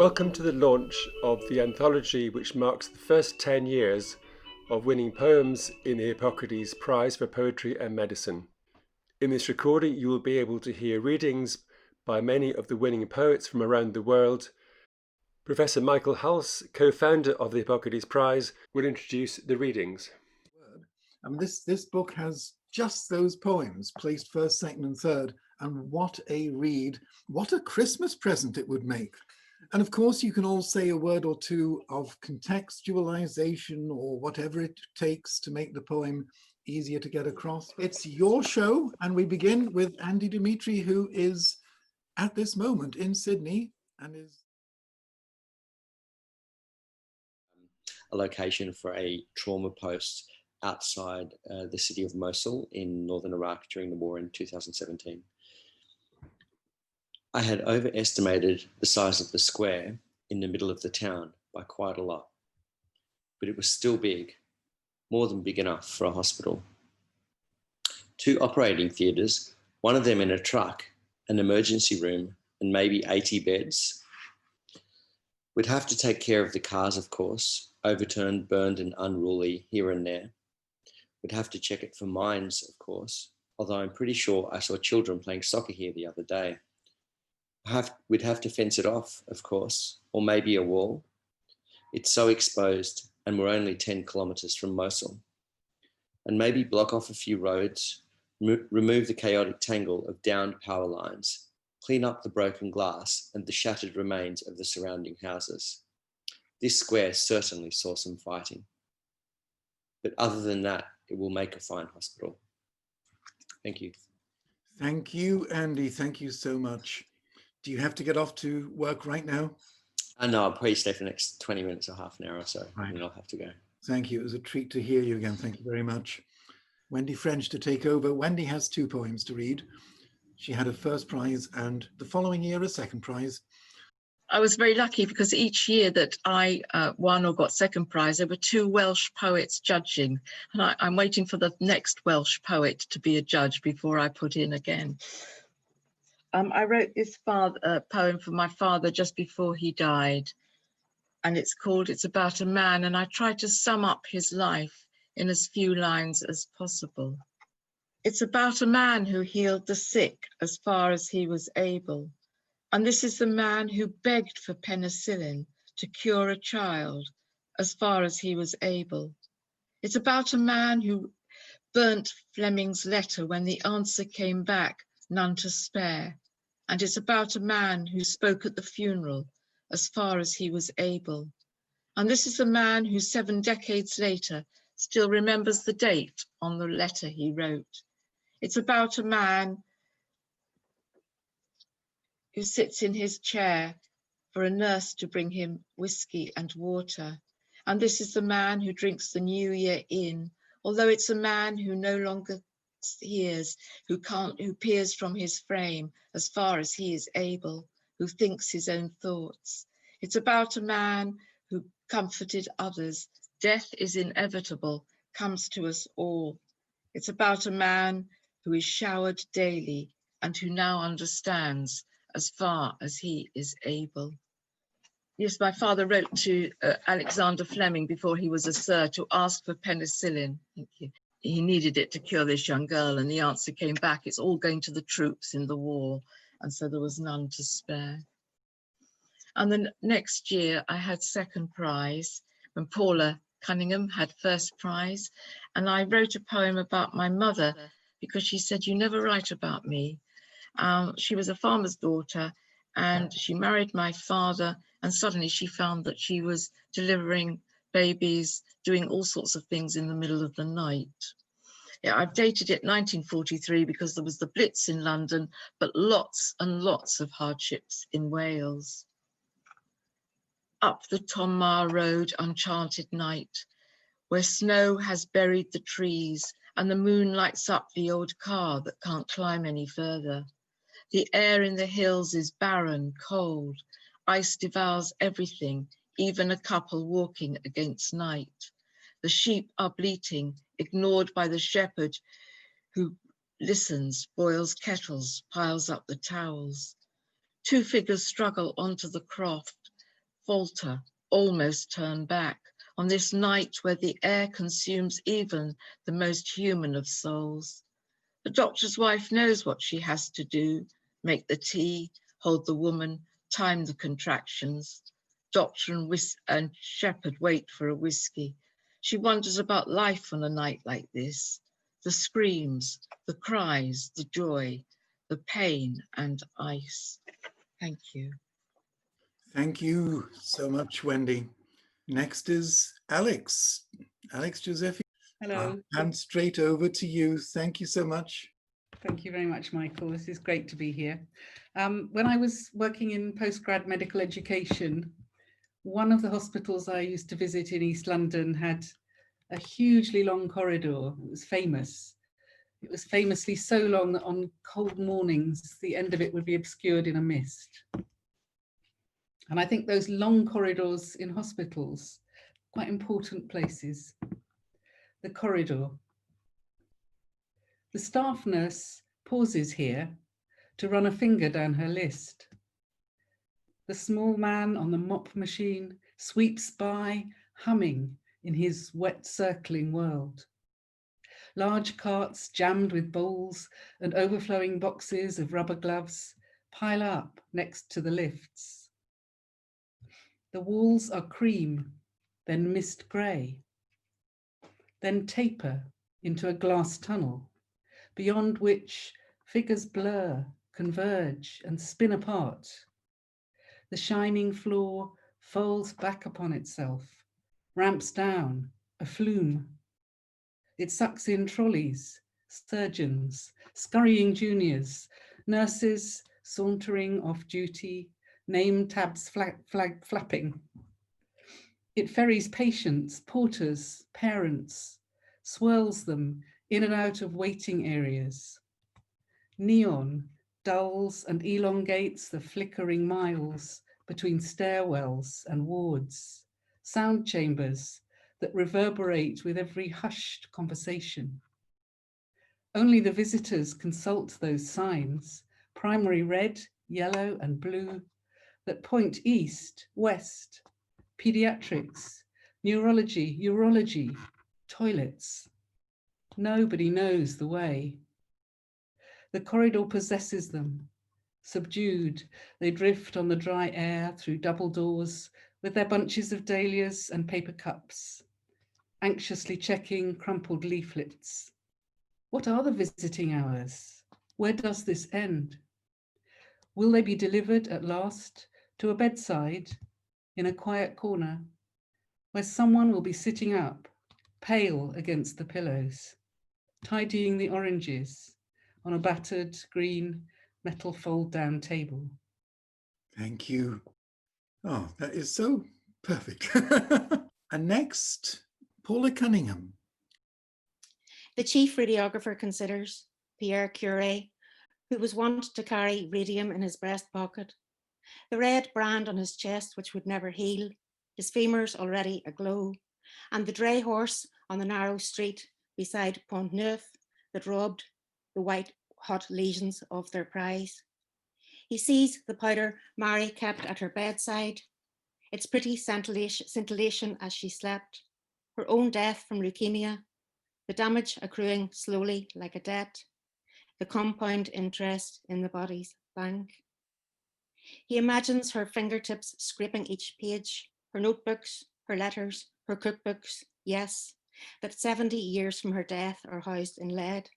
Welcome to the launch of the anthology, which marks the first 10 years of winning poems in the Hippocrates Prize for Poetry and Medicine. In this recording, you will be able to hear readings by many of the winning poets from around the world. Professor Michael Hulse, co-founder of the Hippocrates Prize, will introduce the readings. This book has just those poems placed first, second, and third, and what a read! What a Christmas present it would make! And of course, you can all say a word or two of contextualization or whatever it takes to make the poem easier to get across. It's your show, and we begin with Andy Dimitri, who is at this moment in Sydney and is a location for a trauma post outside the city of Mosul in northern Iraq during the war in 2017. I had overestimated the size of the square in the middle of the town by quite a lot, but it was still big, more than big enough for a hospital. 2 operating theatres, one of them in a truck, an emergency room, and maybe 80 beds. We'd have to take care of the cars, of course, overturned, burned, and unruly here and there. We'd have to check it for mines, of course, although I'm pretty sure I saw children playing soccer here the other day. We'd have to fence it off, of course, or maybe a wall. It's so exposed, and we're only 10 kilometres from Mosul. And maybe block off a few roads, remove the chaotic tangle of downed power lines, clean up the broken glass and the shattered remains of the surrounding houses. This square certainly saw some fighting. But other than that, it will make a fine hospital. Thank you. Thank you, Andy. Thank you so much. Do you have to get off to work right now? No, I'll probably stay for the next 20 minutes or half an hour or so, right. And then I'll have to go. Thank you. It was a treat to hear you again. Thank you very much. Wendy French to take over. Wendy has 2 poems to read. She had a first prize and the following year a second prize. I was very lucky because each year that I won or got second prize, there were 2 Welsh poets judging. And I'm waiting for the next Welsh poet to be a judge before I put in again. I wrote this poem for my father just before he died. And it's called It's About a Man. And I tried to sum up his life in as few lines as possible. It's about a man who healed the sick as far as he was able. And this is the man who begged for penicillin to cure a child as far as he was able. It's about a man who burnt Fleming's letter when the answer came back, none to spare. And it's about a man who spoke at the funeral as far as he was able. And this is the man who 7 decades later still remembers the date on the letter he wrote. It's about a man who sits in his chair for a nurse to bring him whiskey and water. And this is the man who drinks the new year in, although it's a man who no longer hears, who peers from his frame as far as he is able, who thinks his own thoughts. It's about a man who comforted others. Death is inevitable, comes to us all. It's about a man who is showered daily and who now understands as far as he is able. Yes, my father wrote to Alexander Fleming before he was a sir to ask for penicillin. Thank you. He needed it to cure this young girl, and the answer came back, it's all going to the troops in the war. And so there was none to spare. And then next year I had second prize when Paula Cunningham had first prize. And I wrote a poem about my mother because she said, you never write about me. She was a farmer's daughter and she married my father, and suddenly she found that she was delivering babies, doing all sorts of things in the middle of the night. Yeah, I've dated it 1943 because there was the Blitz in London, but lots and lots of hardships in Wales. Up the Tonmar Road, uncharted night, where snow has buried the trees and the moon lights up the old car that can't climb any further. The air in the hills is barren, cold. Ice devours everything, even a couple walking against night. The sheep are bleating, ignored by the shepherd who listens, boils kettles, piles up the towels. 2 figures struggle onto the croft. falter, almost turn back, on this night where the air consumes even the most human of souls. The doctor's wife knows what she has to do: make the tea, hold the woman, time the contractions. Doctor and shepherd wait for a whiskey. She wonders about life on a night like this. The screams, the cries, the joy, the pain and ice. Thank you. Thank you so much, Wendy. Next is Alex. Alex Giuseppe. Hello. And straight over to you. Thank you so much. Thank you very much, Michael. This is great to be here. When I was working in postgrad medical education, one of the hospitals I used to visit in East London had a hugely long corridor. It was famous. It was famously so long that on cold mornings, the end of it would be obscured in a mist. And I think those long corridors in hospitals, quite important places. The corridor. The staff nurse pauses here to run a finger down her list. The small man on the mop machine sweeps by, humming in his wet circling world. Large carts jammed with bowls and overflowing boxes of rubber gloves pile up next to the lifts. The walls are cream, then mist grey, then taper into a glass tunnel, beyond which figures blur, converge and spin apart. The shining floor folds back upon itself, ramps down, a flume. It sucks in trolleys, surgeons, scurrying juniors, nurses sauntering off duty, name tabs flapping. It ferries patients, porters, parents, swirls them in and out of waiting areas. Neon dulls and elongates the flickering miles between stairwells and wards, sound chambers that reverberate with every hushed conversation. Only the visitors consult those signs, primary red, yellow and blue, that point east, west, pediatrics, neurology, urology, toilets. Nobody knows the way. The corridor possesses them. Subdued, they drift on the dry air through double doors with their bunches of dahlias and paper cups, anxiously checking crumpled leaflets. What are the visiting hours? Where does this end? Will they be delivered at last to a bedside in a quiet corner where someone will be sitting up, pale against the pillows, tidying the oranges on a battered green metal fold-down table? Thank you. Oh, that is so perfect. And next, Paula Cunningham. The chief radiographer considers Pierre Curie, who was wont to carry radium in his breast pocket, the red brand on his chest which would never heal, his femurs already aglow, and the dray horse on the narrow street beside Pont Neuf that robbed the white hot lesions of their prize. He sees the powder Mary kept at her bedside, its pretty scintillation as she slept, her own death from leukemia, the damage accruing slowly like a debt, the compound interest in the body's bank. He imagines her fingertips scraping each page, her notebooks, her letters, her cookbooks, yes, that 70 years from her death are housed in lead.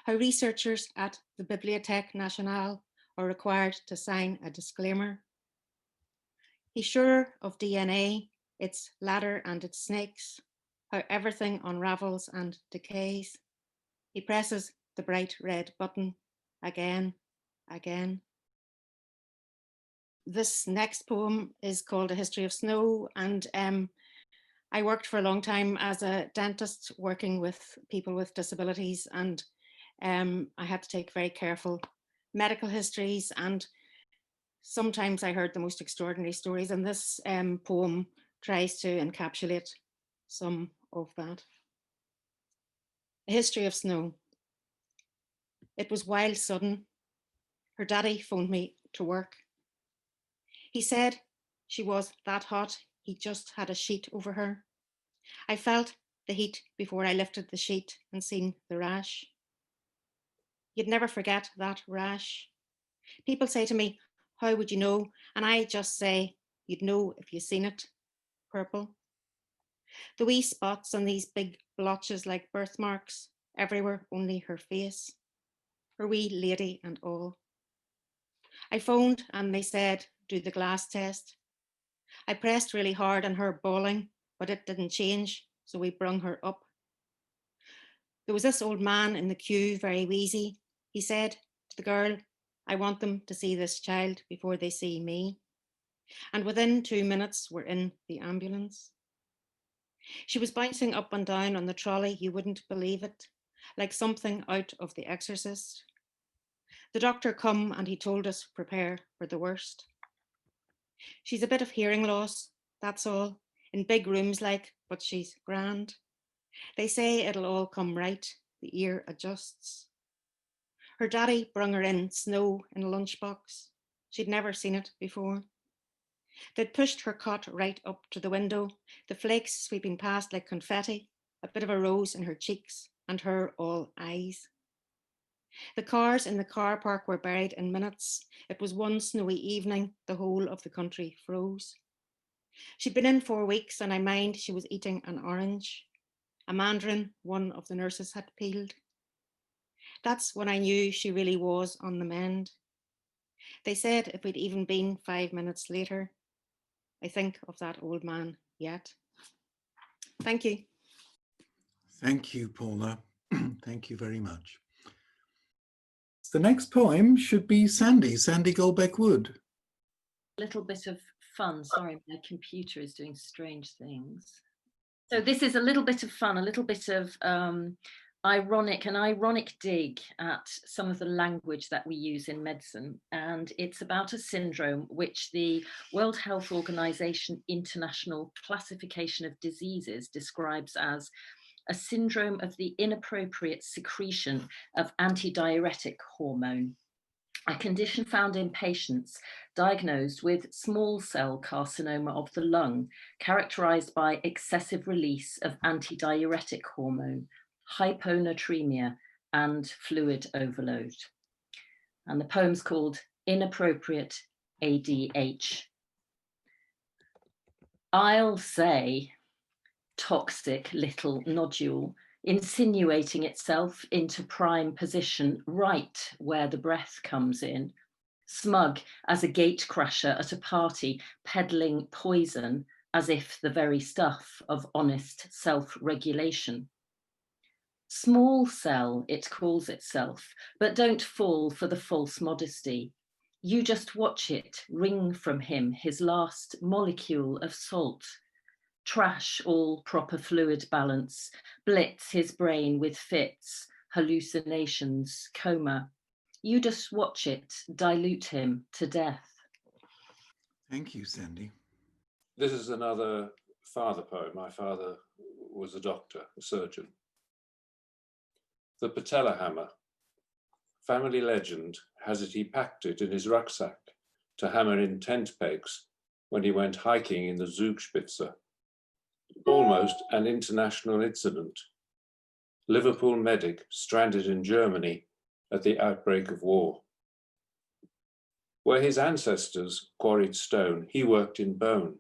How researchers at the Bibliothèque Nationale are required to sign a disclaimer. He's sure of DNA, its ladder and its snakes, how everything unravels and decays. He presses the bright red button again, again. This next poem is called A History of Snow, and I worked for a long time as a dentist working with people with disabilities, and I had to take very careful medical histories, and sometimes I heard the most extraordinary stories, and this poem tries to encapsulate some of that. A History of Snow. It was wild sudden. Her daddy phoned me to work. He said She was that hot, he just had a sheet over her. I felt the heat before I lifted the sheet and seen the rash. You'd never forget that rash. People say to me, how would you know? And I just say, you'd know if you seen it. Purple. The wee spots on these big blotches like birthmarks, everywhere only her face, her wee lady and all. I phoned and they said, do the glass test. I pressed really hard on her bawling, but it didn't change, so we brung her up. There was this old man in the queue, very wheezy. He said to the girl, I want them to see this child before they see me. And within 2 minutes, we're in the ambulance. She was bouncing up and down on the trolley, you wouldn't believe it, like something out of The Exorcist. The doctor come and he told us prepare for the worst. She's a bit of hearing loss, that's all, in big rooms like, but she's grand. They say it'll all come right, the ear adjusts. Her daddy brung her in snow in a lunchbox. She'd never seen it before. They'd pushed her cot right up to the window, the flakes sweeping past like confetti, a bit of a rose in her cheeks, and her all eyes. The cars in the car park were buried in minutes. It was one snowy evening, the whole of the country froze. She'd been in 4 weeks and I mind she was eating an orange, a mandarin one of the nurses had peeled. That's when I knew she really was on the mend. They said if we'd even been 5 minutes later, I think of that old man yet. Thank you. Thank you, Paula. Thank you very much. The next poem should be Sandy Goldbeck Wood. A little bit of fun. Sorry, my computer is doing strange things. So this is a little bit of fun, a little bit of ironic dig at some of the language that we use in medicine. And it's about a syndrome which the World Health Organization International Classification of Diseases describes as a syndrome of the inappropriate secretion of antidiuretic hormone, a condition found in patients diagnosed with small cell carcinoma of the lung, characterized by excessive release of antidiuretic hormone, hyponatremia, and fluid overload. And the poem's called Inappropriate ADH. I'll say, toxic little nodule, insinuating itself into prime position right where the breath comes in, smug as a gatecrasher at a party peddling poison as if the very stuff of honest self-regulation. Small cell, it calls itself, but don't fall for the false modesty. You just watch it wring from him his last molecule of salt, trash all proper fluid balance, blitz his brain with fits, hallucinations, coma. You just watch it dilute him to death. Thank you, Sandy. This is another father poem. My father was a doctor, a surgeon. The patella hammer. Family legend has it he packed it in his rucksack to hammer in tent pegs when he went hiking in the Zugspitze. Almost an international incident. Liverpool medic stranded in Germany at the outbreak of war. Where his ancestors quarried stone, he worked in bone,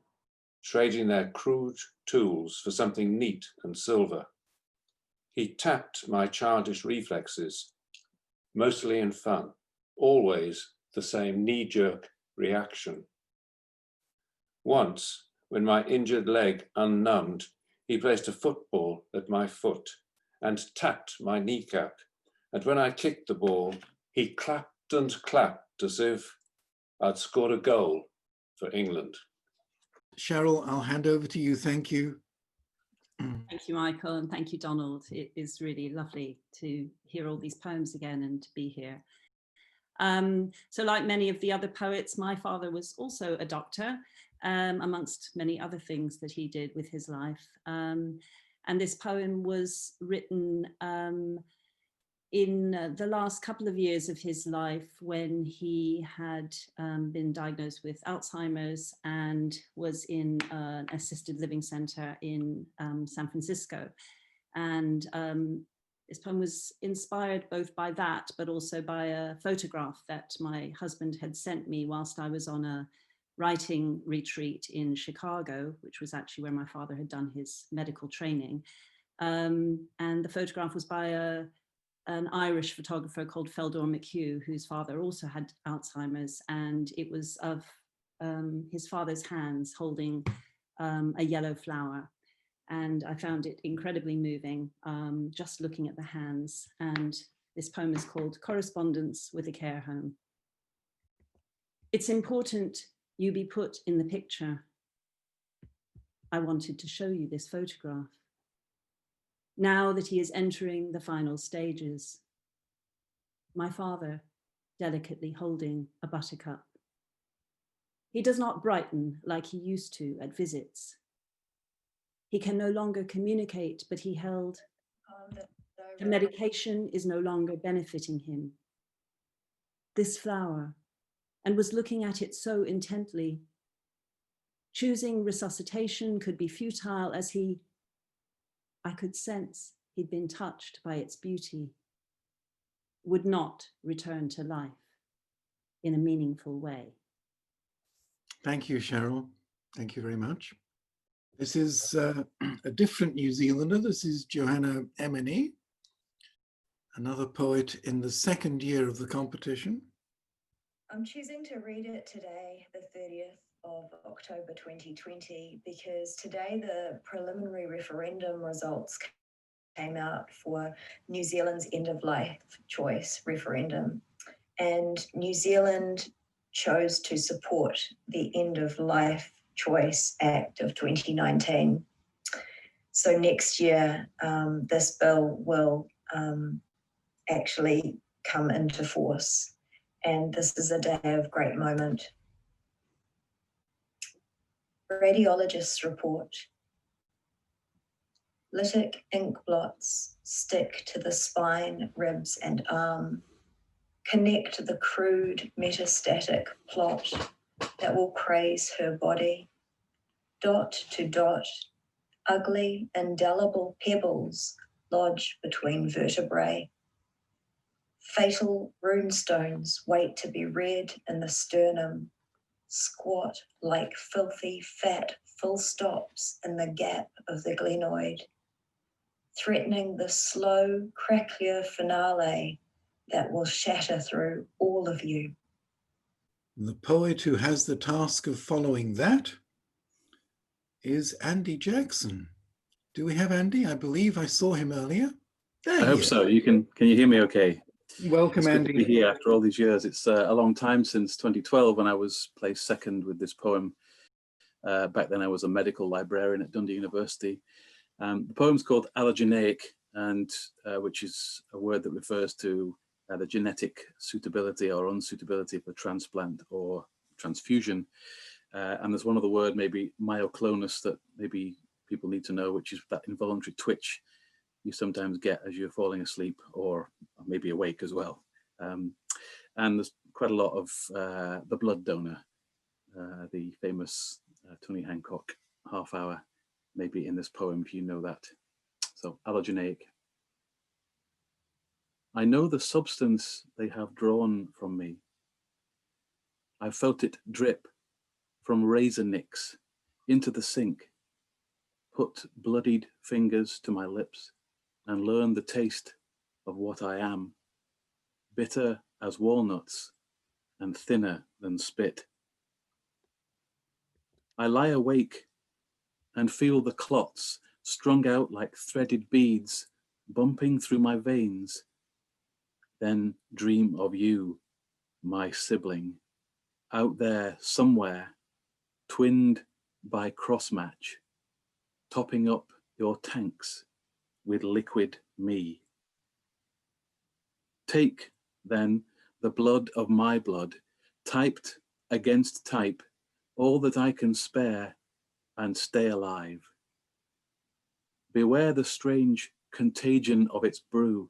trading their crude tools for something neat and silver. He tapped my childish reflexes, mostly in fun, always the same knee-jerk reaction. Once, when my injured leg unnumbed, he placed a football at my foot and tapped my kneecap. And when I kicked the ball, he clapped and clapped as if I'd scored a goal for England. Cheryl, I'll hand over to you. Thank you. Thank you, Michael, and thank you, Donald. It is really lovely to hear all these poems again and to be here. So like many of the other poets, my father was also a doctor, amongst many other things that he did with his life. And this poem was written in the last couple of years of his life, when he had been diagnosed with Alzheimer's and was in an assisted living center in San Francisco. And this poem was inspired both by that, but also by a photograph that my husband had sent me whilst I was on a writing retreat in Chicago, which was actually where my father had done his medical training. And the photograph was by an Irish photographer called Feldor McHugh, whose father also had Alzheimer's, and it was of his father's hands holding a yellow flower. And I found it incredibly moving, just looking at the hands. And this poem is called Correspondence with a Care Home. It's important you be put in the picture. I wanted to show you this photograph. Now that he is entering the final stages, my father delicately holding a buttercup. He does not brighten like he used to at visits. He can no longer communicate, but he held. The medication is no longer benefiting him. This flower, and was looking at it so intently. Choosing resuscitation could be futile as I could sense he'd been touched by its beauty, would not return to life in a meaningful way. Thank you, Cheryl. Thank you very much. This is a different New Zealander. This is Johanna Emini, another poet in the second year of the competition. I'm choosing to read it today, the 30th of October 2020, because today the preliminary referendum results came out for New Zealand's end of life choice referendum. And New Zealand chose to support the End of Life Choice Act of 2019. So next year, this bill will actually come into force. And this is a day of great moment. Radiologists report. Lytic ink blots stick to the spine, ribs, and arm. Connect the crude metastatic plot that will craze her body. Dot to dot, ugly, indelible pebbles lodge between vertebrae. Fatal runestones wait to be read in the sternum, squat like filthy fat full stops in the gap of the glenoid, threatening the slow, cracklier finale that will shatter through all of you. The poet who has the task of following that is Andy Jackson. Do we have Andy? I believe I saw him earlier. There I hope so. Can you hear me okay? Welcome, it's good Andy. to be here after all these years. It's a long time since 2012 when I was placed second with this poem. Back then I was a medical librarian at Dundee University. The poem's called Allogeneic, and which is a word that refers to the genetic suitability or unsuitability for transplant or transfusion. And there's one other word, maybe myoclonus, that maybe people need to know, which is that involuntary twitch you sometimes get as you're falling asleep or maybe awake as well. And there's quite a lot of the blood donor, the famous Tony Hancock half hour, maybe in this poem, if you know that. So allogeneic. I know the substance they have drawn from me. I felt it drip from razor nicks into the sink, put bloodied fingers to my lips and learned the taste of what I am, bitter as walnuts and thinner than spit. I lie awake and feel the clots strung out like threaded beads bumping through my veins, then dream of you, my sibling, out there somewhere, twinned by crossmatch, topping up your tanks with liquid me. Take, then, the blood of my blood, typed against type, all that I can spare, and stay alive. Beware the strange contagion of its brew,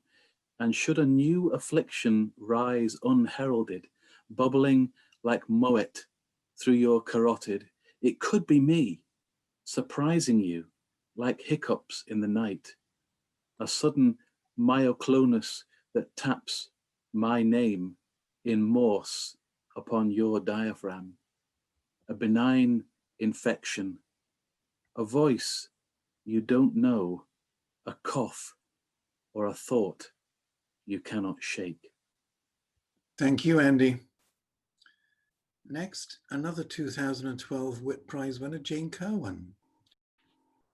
And should a new affliction rise unheralded, bubbling like moet through your carotid, it could be me, surprising you like hiccups in the night, a sudden myoclonus that taps my name in Morse upon your diaphragm, a benign infection, a voice you don't know, a cough or a thought you cannot shake. Thank you, Andy. Next, another 2012 Whit Prize winner, Jane Kirwan.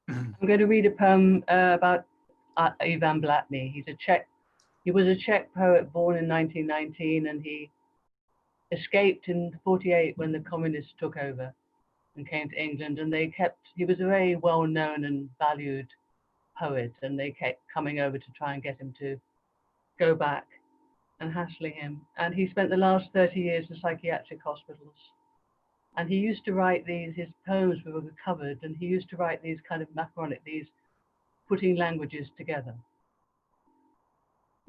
I'm going to read a poem about Ivan Blatny. He was a Czech poet born in 1919, and he escaped in 48 when the communists took over and came to England, and he was a very well-known and valued poet, and they kept coming over to try and get him to go back and hassling him. And he spent the last 30 years in psychiatric hospitals. And he used to write his poems were recovered, and he used to write these kind of macaronic, these putting languages together.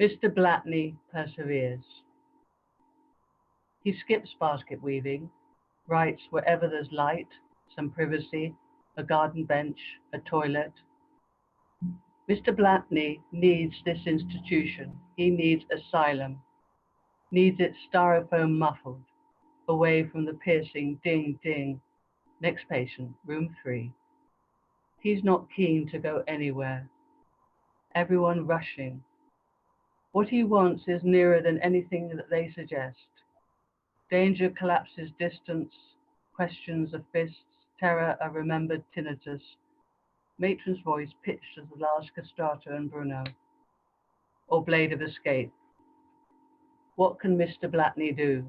Mr. Blatny perseveres. He skips basket weaving, writes wherever there's light, some privacy, a garden bench, a toilet. Mr. Blatny needs this institution. He needs asylum, needs it styrofoam muffled, away from the piercing ding, ding. Next patient, room 3. He's not keen to go anywhere. Everyone rushing. What he wants is nearer than anything that they suggest. Danger collapses distance, questions of fists, terror a remembered tinnitus. Matron's voice pitched as the last castrato and Bruno, or blade of escape. What can Mr. Blatny do?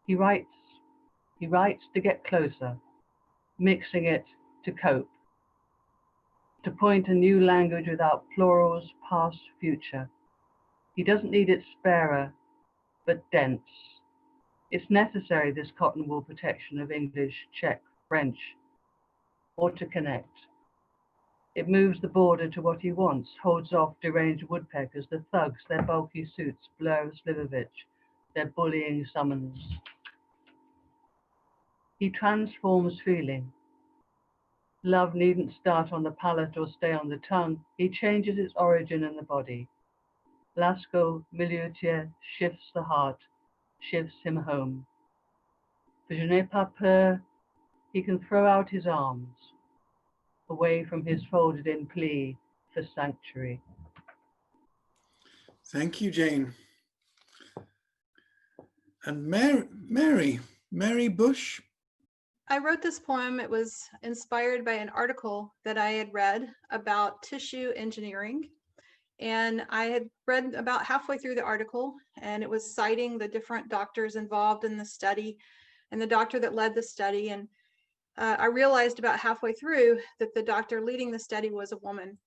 He writes to get closer, mixing it to cope, to point a new language without plurals, past, future. He doesn't need it sparer, but dense. It's necessary, this cotton wool protection of English, Czech, French, or to connect. It moves the border to what he wants, holds off deranged woodpeckers, the thugs, their bulky suits, blur Slivovich, their bullying summons. He transforms feeling. Love needn't start on the palate or stay on the tongue. He changes its origin in the body. Lasco Miliutier shifts the heart, shifts him home. For je n'ai pas peur, he can throw out his arms, away from his folded in plea for sanctuary. Thank you, Jane. And Mary Bush. I wrote this poem. It was inspired by an article that I had read about tissue engineering. And I had read about halfway through the article, and it was citing the different doctors involved in the study and the doctor that led the study. And I realized about halfway through that the doctor leading the study was a woman.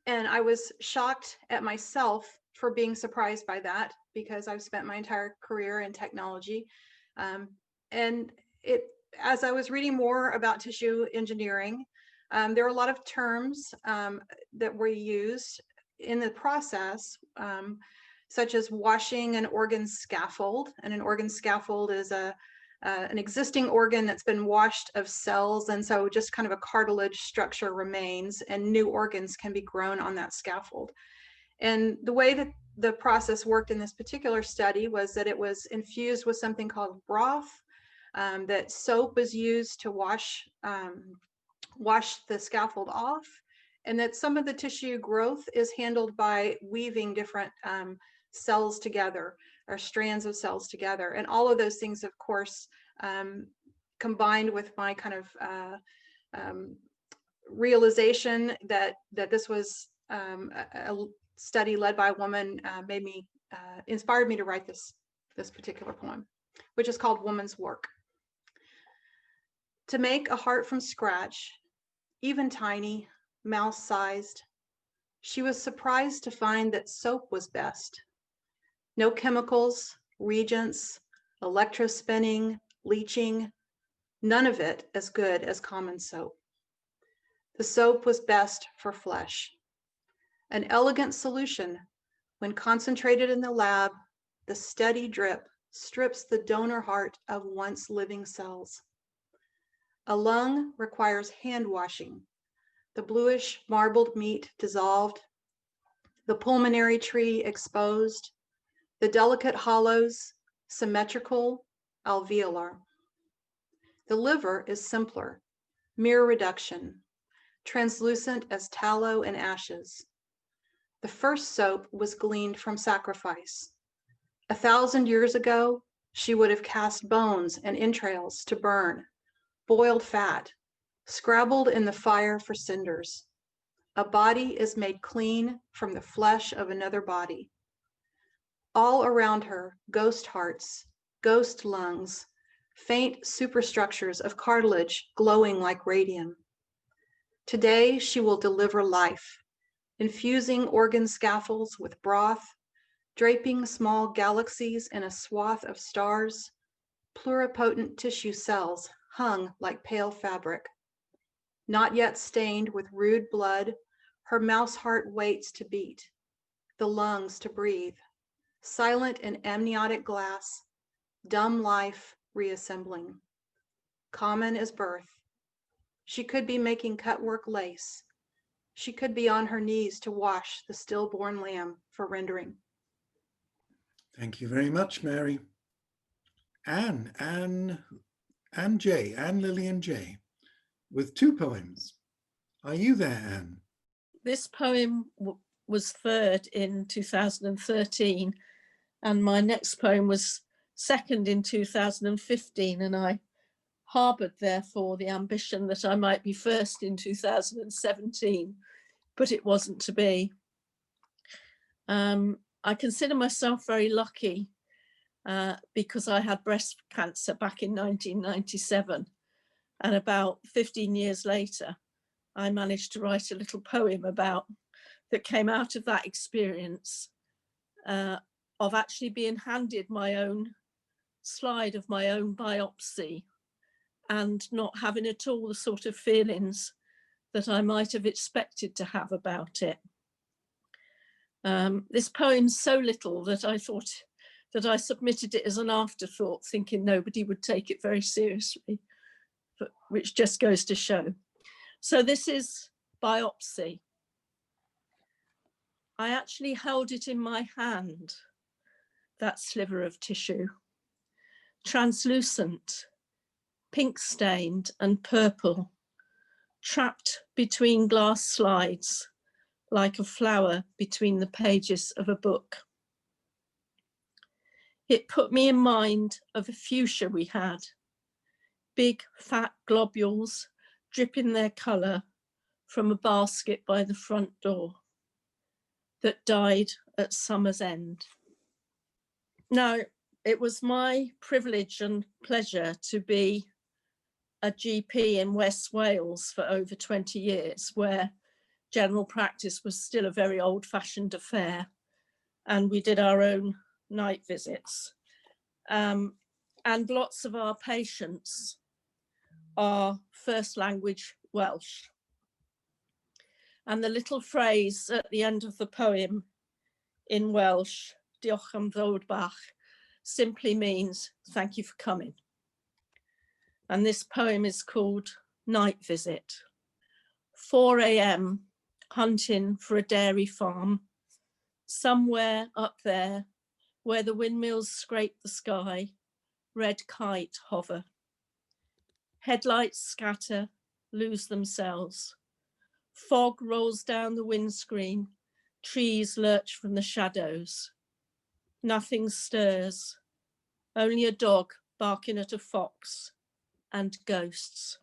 And I was shocked at myself for being surprised by that, because I've spent my entire career in technology. As I was reading more about tissue engineering, there are a lot of terms that were used in the process, such as washing an organ scaffold. And an organ scaffold is an existing organ that's been washed of cells, and so just kind of a cartilage structure remains, and new organs can be grown on that scaffold. And the way that the process worked in this particular study was that it was infused with something called broth, that soap was used to wash the scaffold off, and that some of the tissue growth is handled by weaving different cells together, or strands of cells together. And all of those things, of course, combined with my kind of realization that this was a study led by a woman, inspired me to write this particular poem, which is called Woman's Work. To make a heart from scratch, even tiny, mouse-sized, she was surprised to find that soap was best. No chemicals, reagents, electrospinning, bleaching, none of it as good as common soap. The soap was best for flesh. An elegant solution When concentrated in the lab, the steady drip strips the donor heart of once living cells. A lung requires hand washing, the bluish marbled meat dissolved, the pulmonary tree exposed, the delicate hollows symmetrical, alveolar. The liver is simpler, mere reduction, translucent as tallow and ashes. The first soap was gleaned from sacrifice. 1,000 years ago, she would have cast bones and entrails to burn, boiled fat, scrabbled in the fire for cinders. A body is made clean from the flesh of another body. All around her, ghost hearts, ghost lungs, faint superstructures of cartilage glowing like radium. Today, she will deliver life, infusing organ scaffolds with broth, draping small galaxies in a swath of stars, pluripotent tissue cells hung like pale fabric. Not yet stained with rude blood, her mouse heart waits to beat, the lungs to breathe, silent in amniotic glass, dumb life reassembling. Common as birth. She could be making cutwork lace. She could be on her knees to wash the stillborn lamb for rendering. Thank you very much, Mary. Anne Lillian J, with 2 poems. Are you there, Anne? This poem was third in 2013, and my next poem was second in 2015, and I harboured, therefore, the ambition that I might be first in 2017, but it wasn't to be. I consider myself very lucky because I had breast cancer back in 1997, and about 15 years later, I managed to write a little poem that came out of that experience of actually being handed my own slide of my own biopsy and not having at all the sort of feelings that I might have expected to have about it. This poem's so little that I thought that I submitted it as an afterthought, thinking nobody would take it very seriously, but, which just goes to show. So this is biopsy. I actually held it in my hand, that sliver of tissue, translucent, pink stained and purple, trapped between glass slides, like a flower between the pages of a book. It put me in mind of a fuchsia we had, big fat globules dripping their colour from a basket by the front door that died at summer's end. Now, it was my privilege and pleasure to be a GP in West Wales for over 20 years, where general practice was still a very old-fashioned affair, and we did our own night visits. And lots of our patients are first language Welsh. And the little phrase at the end of the poem in Welsh, Diolch am ddod bach, simply means thank you for coming. And this poem is called Night Visit. 4 a.m, hunting for a dairy farm, somewhere up there where the windmills scrape the sky, red kite hover. Headlights scatter, lose themselves. Fog rolls down the windscreen, trees lurch from the shadows. Nothing stirs, only a dog barking at a fox and ghosts.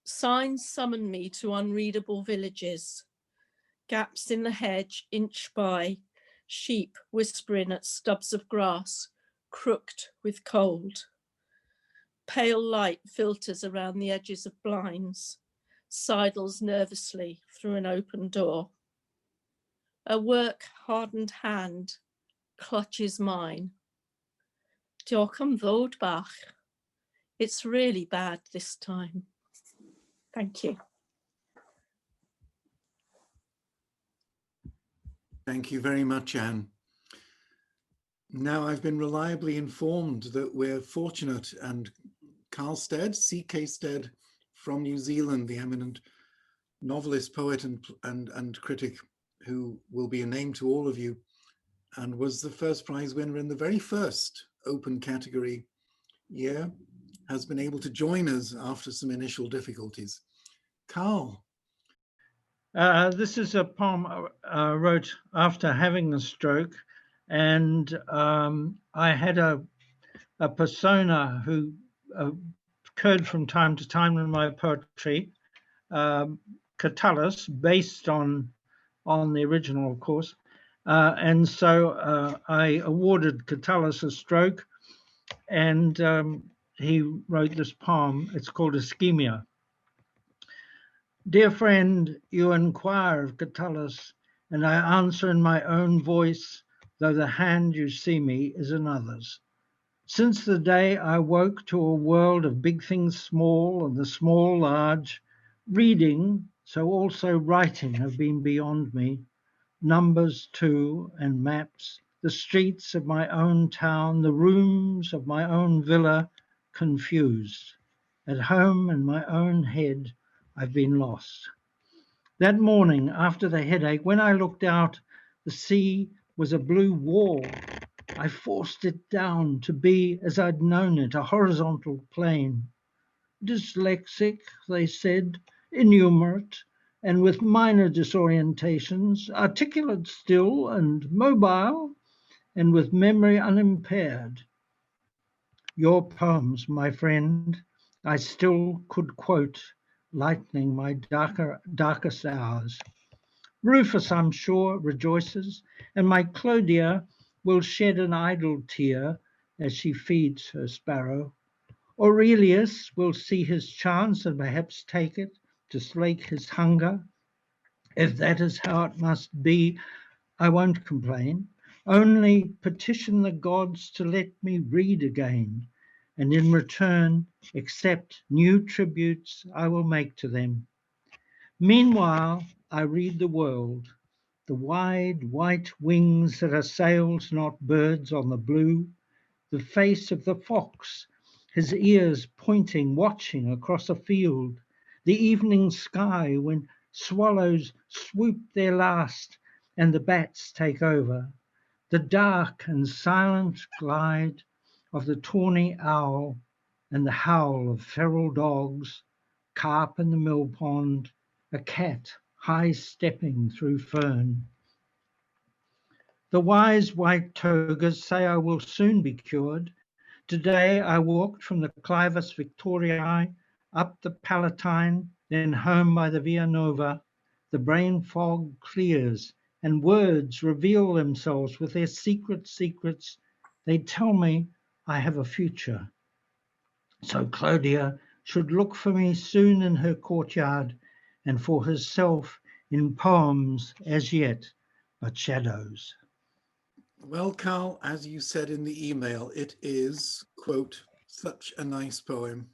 Signs summon me to unreadable villages, gaps in the hedge inch by, sheep whispering at stubs of grass, crooked with cold. Pale light filters around the edges of blinds, sidles nervously through an open door. A work-hardened hand clutches mine. Diolch am ddod bach. It's really bad this time. Thank you. Thank you very much, Anne. Now I've been reliably informed that we're fortunate, and Carl Stead, C.K. Stead from New Zealand, the eminent novelist, poet and critic who will be a name to all of you, and was the first prize winner in the very first open category year, has been able to join us after some initial difficulties. Carl. This is a poem I wrote after having the stroke, and I had a persona who occurred from time to time in my poetry, Catullus, based on the original, of course. And so I awarded Catullus a stroke, and he wrote this poem. It's called Ischemia. Dear friend, you inquire of Catullus, and I answer in my own voice, though the hand you see me is another's. Since the day I woke to a world of big things small and the small large, reading, so also writing have been beyond me. Numbers too, and maps, the streets of my own town, the rooms of my own villa, confused. At home in my own head, I've been lost. That morning after the headache, when I looked out, the sea was a blue wall. I forced it down to be, as I'd known it, a horizontal plane. Dyslexic, they said, innumerate, and with minor disorientations, articulate still and mobile, and with memory unimpaired. Your poems, my friend, I still could quote, lightening my darkest hours. Rufus, I'm sure, rejoices, and my Clodia will shed an idle tear as she feeds her sparrow. Aurelius will see his chance and perhaps take it to slake his hunger. If that is how it must be, I won't complain, only petition the gods to let me read again, and in return accept new tributes I will make to them. Meanwhile, I read the world, the wide white wings that are sails, not birds, on the blue, the face of the fox, his ears pointing, watching across a field, the evening sky when swallows swoop their last and the bats take over, the dark and silent glide of the tawny owl and the howl of feral dogs, carp in the mill pond, a cat high stepping through fern. The wise white togas say I will soon be cured. Today I walked from the Clivus Victoriae up the Palatine, then home by the Via Nova. The brain fog clears and words reveal themselves with their secrets. They tell me I have a future. So Clodia should look for me soon in her courtyard, and for herself in poems as yet but shadows. Well, Carl, as you said in the email, it is, quote, such a nice poem.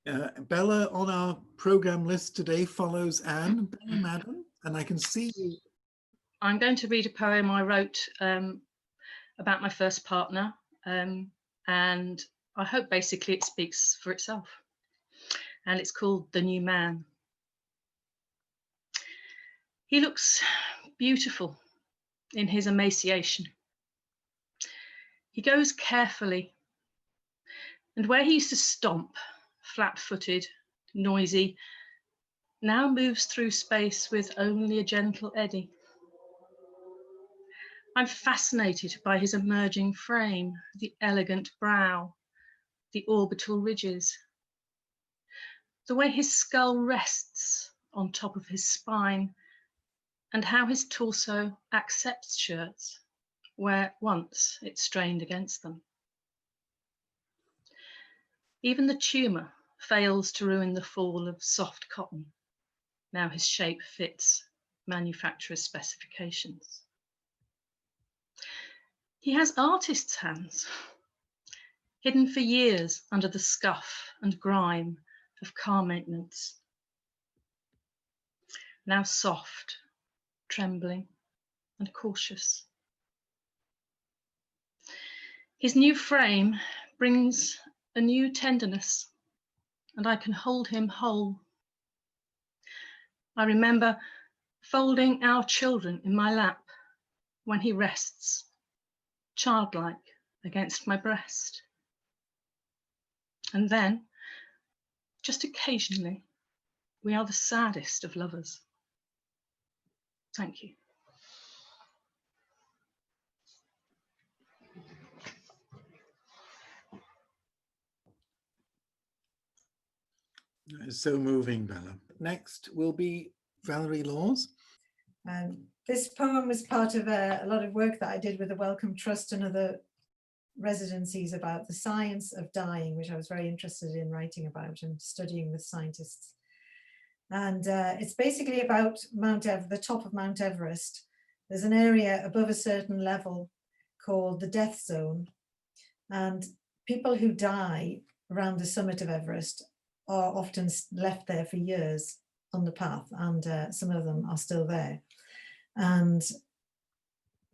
Bella on our program list today follows Anne. Bella, madam, and I can see you. I'm going to read a poem I wrote about my first partner, and I hope basically it speaks for itself. And it's called The New Man. He looks beautiful in his emaciation. He goes carefully, and where he used to stomp, flat-footed, noisy, now moves through space with only a gentle eddy. I'm fascinated by his emerging frame, the elegant brow, the orbital ridges, the way his skull rests on top of his spine, and how his torso accepts shirts where once it strained against them. Even the tumour fails to ruin the fall of soft cotton. Now his shape fits manufacturer's specifications. He has artist's hands, hidden for years under the scuff and grime of car maintenance. Now soft, trembling, and cautious. His new frame brings a new tenderness, and I can hold him whole. I remember folding our children in my lap when he rests, childlike, against my breast. And then, just occasionally, we are the saddest of lovers. Thank you. That is so moving, Bella. Next will be Valerie Laws. This poem was part of a lot of work that I did with the Wellcome Trust and other residencies about the science of dying, which I was very interested in writing about and studying with scientists. And it's basically about the top of Mount Everest. There's an area above a certain level called the death zone. And people who die around the summit of Everest are often left there for years on the path, and some of them are still there. And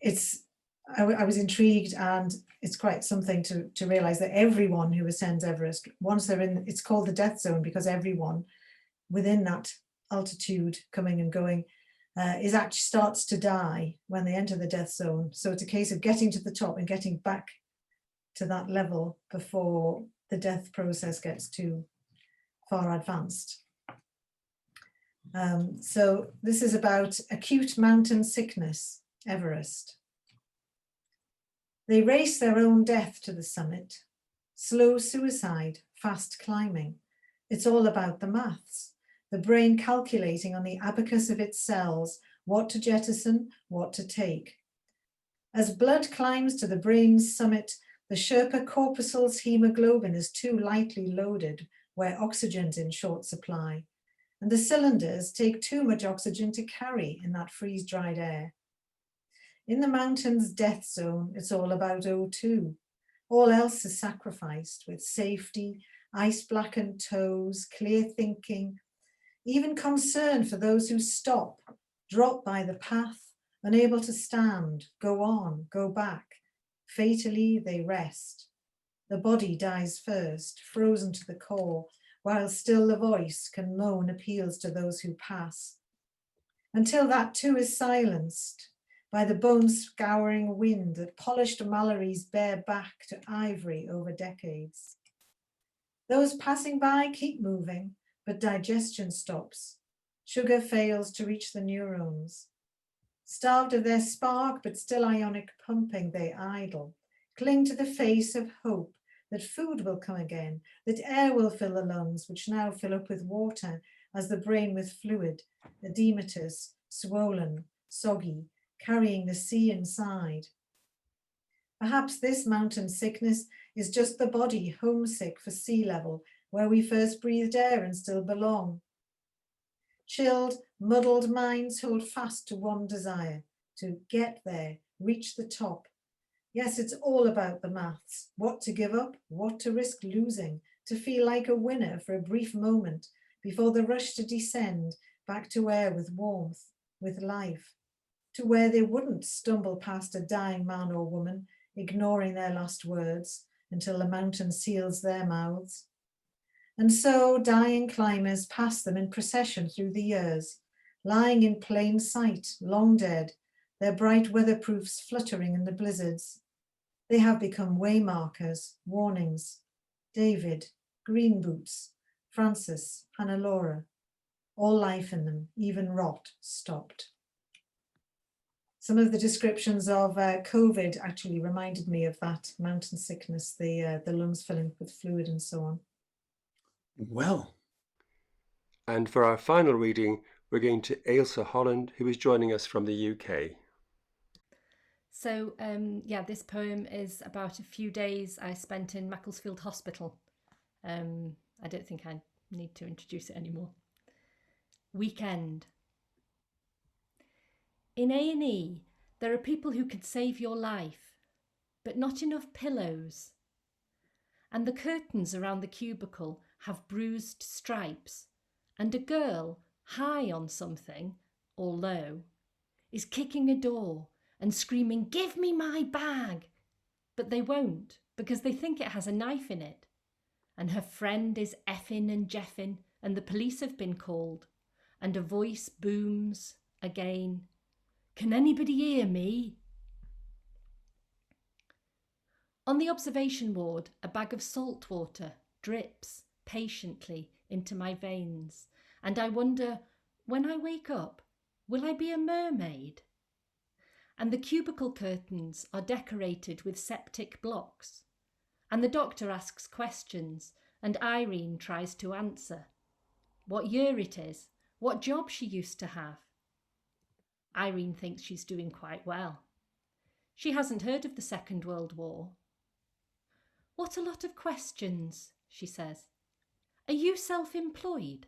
I was intrigued, and it's quite something to realize that everyone who ascends Everest, once they're in, it's called the death zone because everyone within that altitude coming and going actually starts to die when they enter the death zone. So it's a case of getting to the top and getting back to that level before the death process gets too far advanced. So this is about acute mountain sickness, Everest. They race their own death to the summit. Slow suicide, fast climbing. It's all about the maths. The brain calculating on the abacus of its cells, what to jettison, what to take. As blood climbs to the brain's summit, the Sherpa corpuscle's hemoglobin is too lightly loaded, where oxygen's in short supply. And the cylinders take too much oxygen to carry in that freeze-dried air. In the mountain's death zone, it's all about O2. All else is sacrificed with safety, ice-blackened toes, clear thinking, even concern for those who stop, drop by the path, unable to stand, go on, go back. Fatally, they rest. The body dies first, frozen to the core, while still the voice can moan appeals to those who pass. Until that too is silenced by the bone-scouring wind that polished Mallory's bare back to ivory over decades. Those passing by keep moving, but digestion stops. Sugar fails to reach the neurons. Starved of their spark, but still ionic pumping, they idle, cling to the face of hope that food will come again, that air will fill the lungs, which now fill up with water, as the brain with fluid, edematous, swollen, soggy, carrying the sea inside. Perhaps this mountain sickness is just the body homesick for sea level, where we first breathed air and still belong. Chilled, muddled minds hold fast to one desire, to get there, reach the top. Yes, it's all about the maths, what to give up, what to risk losing, to feel like a winner for a brief moment before the rush to descend back to air with warmth, with life, to where they wouldn't stumble past a dying man or woman, ignoring their last words until the mountain seals their mouths. And so dying climbers pass them in procession through the years, lying in plain sight, long dead, their bright weatherproofs fluttering in the blizzards. They have become waymarkers, warnings. David, Green Boots, Francis, Hannah-Laura, all life in them, even rot, stopped. Some of the descriptions of COVID actually reminded me of that mountain sickness, the lungs filling with fluid and so on. Well. And for our final reading, we're going to Ailsa Holland, who is joining us from the UK. So, this poem is about a few days I spent in Macclesfield Hospital. I don't think I need to introduce it anymore. Weekend. In A&E, there are people who can save your life, but not enough pillows. And the curtains around the cubicle have bruised stripes, and a girl, high on something, or low, is kicking a door and screaming, "Give me my bag!" But they won't, because they think it has a knife in it. And her friend is effing and jeffing, and the police have been called. And a voice booms again, "Can anybody hear me?" On the observation ward, a bag of salt water drips patiently into my veins, and I wonder, when I wake up, will I be a mermaid? And the cubicle curtains are decorated with septic blocks. And the doctor asks questions, and Irene tries to answer. What year it is, what job she used to have. Irene thinks she's doing quite well. She hasn't heard of the Second World War. "What a lot of questions," she says. "Are you self-employed?"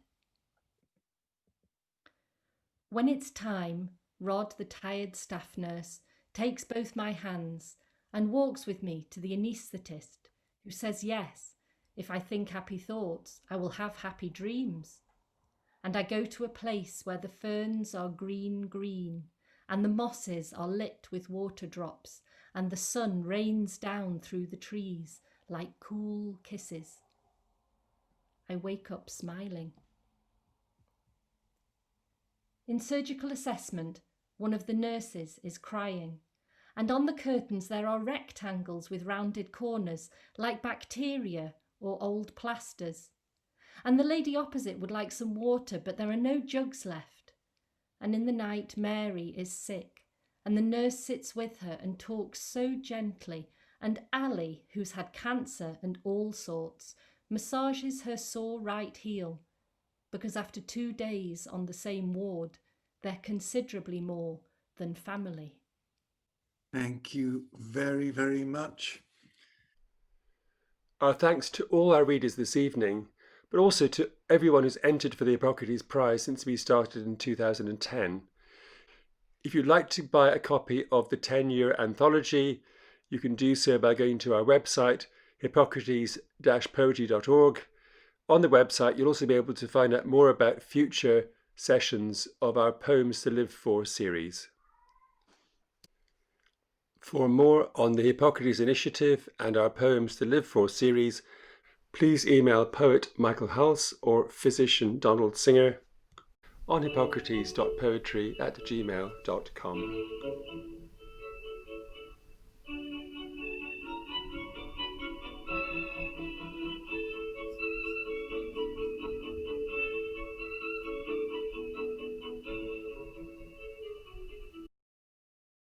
When it's time, Rod, the tired staff nurse, takes both my hands and walks with me to the anaesthetist, who says yes, if I think happy thoughts, I will have happy dreams. And I go to a place where the ferns are green, green, and the mosses are lit with water drops, and the sun rains down through the trees like cool kisses. I wake up smiling. In surgical assessment, one of the nurses is crying, and on the curtains there are rectangles with rounded corners, like bacteria or old plasters. And the lady opposite would like some water, but there are no jugs left. And in the night, Mary is sick, and the nurse sits with her and talks so gently, and Ali, who's had cancer and all sorts, massages her sore right heel, because after 2 days on the same ward, they're considerably more than family. Thank you very, very much. Our thanks to all our readers this evening, but also to everyone who's entered for the Hippocrates Prize since we started in 2010. If you'd like to buy a copy of the 10-year anthology, you can do so by going to our website, hippocrates-poetry.org. On the website, you'll also be able to find out more about future sessions of our Poems to Live For series. For more on the Hippocrates Initiative and our Poems to Live For series, please email poet Michael Hulse or physician Donald Singer on hippocrates.poetry@gmail.com.